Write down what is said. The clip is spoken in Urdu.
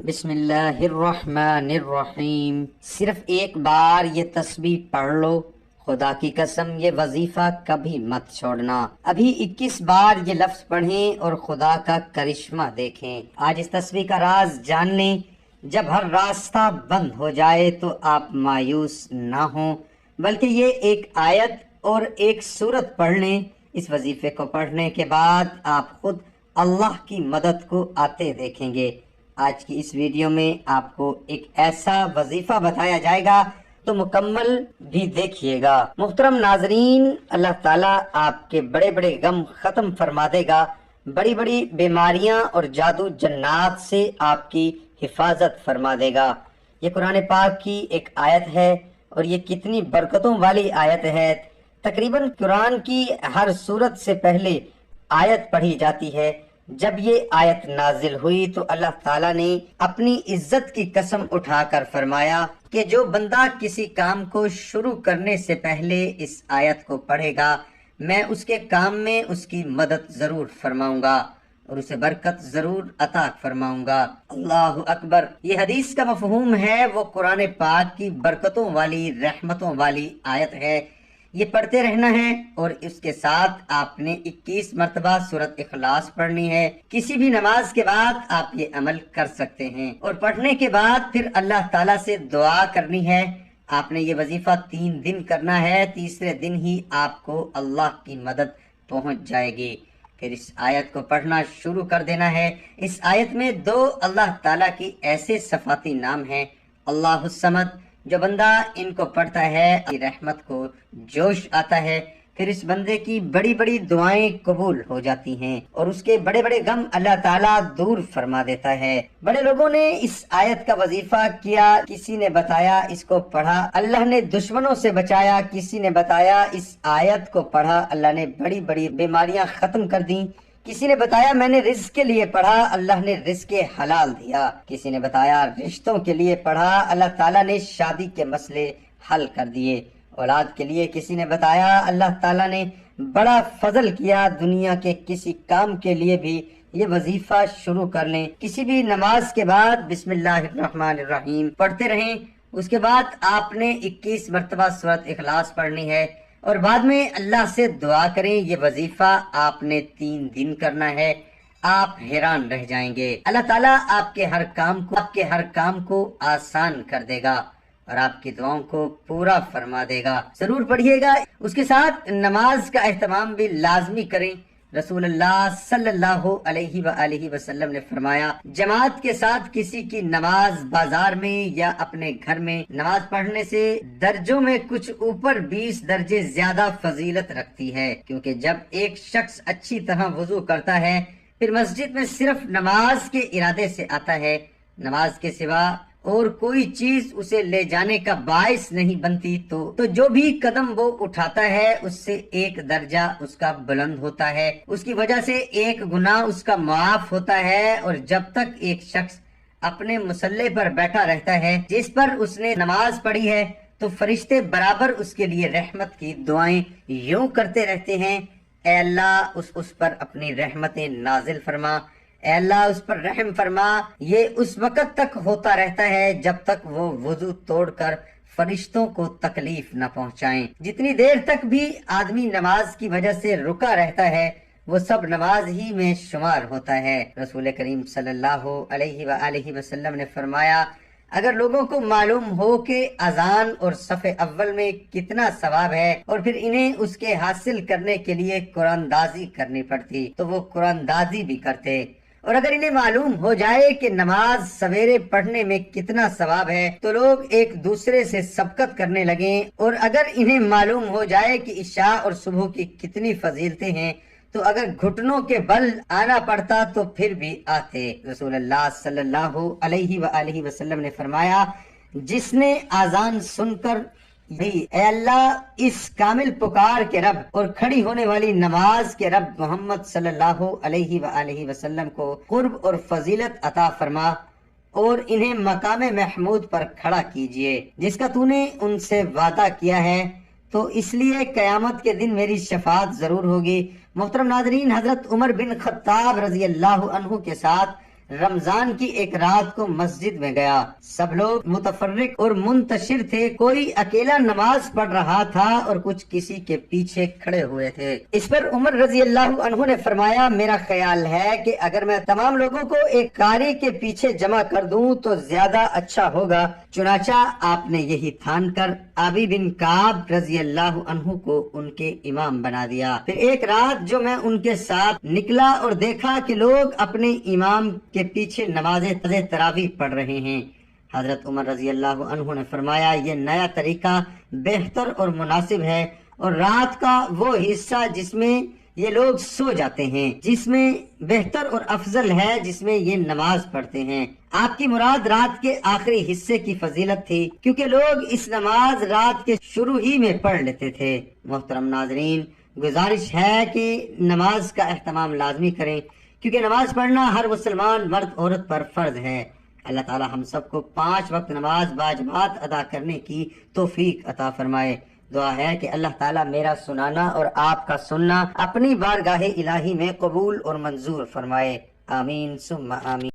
بسم اللہ الرحمن الرحیم۔ صرف ایک بار یہ تسبیح پڑھ لو، خدا کی قسم یہ وظیفہ کبھی مت چھوڑنا۔ ابھی 21 بار یہ لفظ پڑھیں اور خدا کا کرشمہ دیکھیں۔ آج اس تسبیح کا راز جان لیں۔ جب ہر راستہ بند ہو جائے تو آپ مایوس نہ ہوں، بلکہ یہ ایک آیت اور ایک سورت پڑھ لیں۔ اس وظیفے کو پڑھنے کے بعد آپ خود اللہ کی مدد کو آتے دیکھیں گے۔ آج کی اس ویڈیو میں آپ کو ایک ایسا وظیفہ بتایا جائے گا تو مکمل بھی دیکھیے گا۔ محترم ناظرین، اللہ تعالیٰ آپ کے بڑے بڑے غم ختم فرما دے گا، بڑی بڑی بیماریاں اور جادو جنات سے آپ کی حفاظت فرما دے گا۔ یہ قرآن پاک کی ایک آیت ہے اور یہ کتنی برکتوں والی آیت ہے۔ تقریباً قرآن کی ہر سورت سے پہلے آیت پڑھی جاتی ہے۔ جب یہ آیت نازل ہوئی تو اللہ تعالیٰ نے اپنی عزت کی قسم اٹھا کر فرمایا کہ جو بندہ کسی کام کو شروع کرنے سے پہلے اس آیت کو پڑھے گا، میں اس کے کام میں اس کی مدد ضرور فرماؤں گا اور اسے برکت ضرور عطا فرماؤں گا۔ اللہ اکبر۔ یہ حدیث کا مفہوم ہے، وہ قرآن پاک کی برکتوں والی، رحمتوں والی آیت ہے۔ یہ پڑھتے رہنا ہے اور اس کے ساتھ آپ نے 21 مرتبہ سورۃ اخلاص پڑھنی ہے۔ کسی بھی نماز کے بعد آپ یہ عمل کر سکتے ہیں اور پڑھنے کے بعد پھر اللہ تعالیٰ سے دعا کرنی ہے۔ آپ نے یہ وظیفہ 3 دن کرنا ہے، تیسرے دن ہی آپ کو اللہ کی مدد پہنچ جائے گی۔ پھر اس آیت کو پڑھنا شروع کر دینا ہے۔ اس آیت میں 2 اللہ تعالیٰ کی ایسے صفاتی نام ہیں۔ اللہ الصمد، جو بندہ ان کو پڑھتا ہے رحمت کو جوش آتا ہے، پھر اس بندے کی بڑی بڑی دعائیں قبول ہو جاتی ہیں اور اس کے بڑے بڑے غم اللہ تعالیٰ دور فرما دیتا ہے۔ بڑے لوگوں نے اس آیت کا وظیفہ کیا، کسی نے بتایا اس کو پڑھا اللہ نے دشمنوں سے بچایا، کسی نے بتایا اس آیت کو پڑھا اللہ نے بڑی بڑی بیماریاں ختم کر دیں، کسی نے بتایا میں نے رزق کے لیے پڑھا اللہ نے رزق حلال دیا، کسی نے بتایا رشتوں کے لیے پڑھا اللہ تعالیٰ نے شادی کے مسئلے حل کر دیے، اولاد کے لیے کسی نے بتایا اللہ تعالیٰ نے بڑا فضل کیا۔ دنیا کے کسی کام کے لیے بھی یہ وظیفہ شروع کر لیں۔ کسی بھی نماز کے بعد بسم اللہ الرحمن الرحیم پڑھتے رہیں۔ اس کے بعد آپ نے 21 مرتبہ سورۃ اخلاص پڑھنی ہے اور بعد میں اللہ سے دعا کریں۔ یہ وظیفہ آپ نے 3 دن کرنا ہے، آپ حیران رہ جائیں گے۔ اللہ تعالیٰ آپ کے ہر کام کو آسان کر دے گا اور آپ کی دعاؤں کو پورا فرما دے گا۔ ضرور پڑھیے گا۔ اس کے ساتھ نماز کا اہتمام بھی لازمی کریں۔ رسول اللہ صلی اللہ علیہ وآلہ وسلم نے فرمایا، جماعت کے ساتھ کسی کی نماز بازار میں یا اپنے گھر میں نماز پڑھنے سے درجوں میں کچھ اوپر 20 درجے زیادہ فضیلت رکھتی ہے، کیونکہ جب ایک شخص اچھی طرح وضو کرتا ہے پھر مسجد میں صرف نماز کے ارادے سے آتا ہے، نماز کے سوا اور کوئی چیز اسے لے جانے کا باعث نہیں بنتی تو جو بھی قدم وہ اٹھاتا ہے اس سے 1 درجہ اس کا بلند ہوتا ہے، اس کی وجہ سے 1 گناہ اس کا معاف ہوتا ہے۔ اور جب تک ایک شخص اپنے مصلی پر بیٹھا رہتا ہے جس پر اس نے نماز پڑھی ہے تو فرشتے برابر اس کے لیے رحمت کی دعائیں یوں کرتے رہتے ہیں، اے اللہ اس پر اپنی رحمتیں نازل فرما، اے اللہ اس پر رحم فرما۔ یہ اس وقت تک ہوتا رہتا ہے جب تک وہ وضو توڑ کر فرشتوں کو تکلیف نہ پہنچائیں۔ جتنی دیر تک بھی آدمی نماز کی وجہ سے رکا رہتا ہے وہ سب نماز ہی میں شمار ہوتا ہے۔ رسول کریم صلی اللہ علیہ وآلہ وسلم نے فرمایا، اگر لوگوں کو معلوم ہو کہ اذان اور صف اول میں کتنا ثواب ہے اور پھر انہیں اس کے حاصل کرنے کے لیے قرآن دازی کرنی پڑتی تو وہ قرآن دازی بھی کرتے، اور اگر انہیں معلوم ہو جائے کہ نماز سویرے پڑھنے میں کتنا ثواب ہے تو لوگ ایک دوسرے سے سبقت کرنے لگیں، اور اگر انہیں معلوم ہو جائے کہ عشاء اور صبح کی کتنی فضیلتیں ہیں تو اگر گھٹنوں کے بل آنا پڑتا تو پھر بھی آتے۔ رسول اللہ صلی اللہ علیہ وآلہ وسلم نے فرمایا، جس نے اذان سن کر اے اللہ اس کامل پکار کے رب اور کھڑی ہونے والی نماز کے رب محمد صلی اللہ علیہ وآلہ وسلم کو قرب اور فضیلت عطا فرما اور انہیں مقام محمود پر کھڑا کیجئے جس کا تو نے ان سے وعدہ کیا ہے، تو اس لیے قیامت کے دن میری شفاعت ضرور ہوگی۔ محترم ناظرین، حضرت عمر بن خطاب رضی اللہ عنہ کے ساتھ رمضان کی ایک رات کو مسجد میں گیا، سب لوگ متفرق اور منتشر تھے، کوئی اکیلا نماز پڑھ رہا تھا اور کچھ کسی کے پیچھے کھڑے ہوئے تھے۔ اس پر عمر رضی اللہ عنہ نے فرمایا میرا خیال ہے کہ اگر میں تمام لوگوں کو ایک قاری کے پیچھے جمع کر دوں تو زیادہ اچھا ہوگا، چنانچہ آپ نے یہی ٹھان کر ابی بن کعب رضی اللہ عنہ کو ان کے امام بنا دیا۔ پھر ایک رات جو میں ان کے ساتھ نکلا اور دیکھا کہ لوگ اپنے امام کے پیچھے نماز تراویح پڑھ رہے ہیں، حضرت عمر رضی اللہ عنہ نے فرمایا یہ نیا طریقہ بہتر اور مناسب ہے، اور رات کا وہ حصہ جس میں یہ لوگ سو جاتے ہیں، جس میں بہتر اور افضل ہے جس میں یہ نماز پڑھتے ہیں۔ آپ کی مراد رات کے آخری حصے کی فضیلت تھی، کیونکہ لوگ اس نماز رات کے شروع ہی میں پڑھ لیتے تھے۔ محترم ناظرین، گزارش ہے کہ نماز کا اہتمام لازمی کریں، کیونکہ نماز پڑھنا ہر مسلمان مرد عورت پر فرض ہے۔ اللہ تعالی ہم سب کو 5 وقت نماز باجماعت ادا کرنے کی توفیق عطا فرمائے۔ دعا ہے کہ اللہ تعالیٰ میرا سنانا اور آپ کا سننا اپنی بارگاہ الہی میں قبول اور منظور فرمائے، آمین ثم آمین۔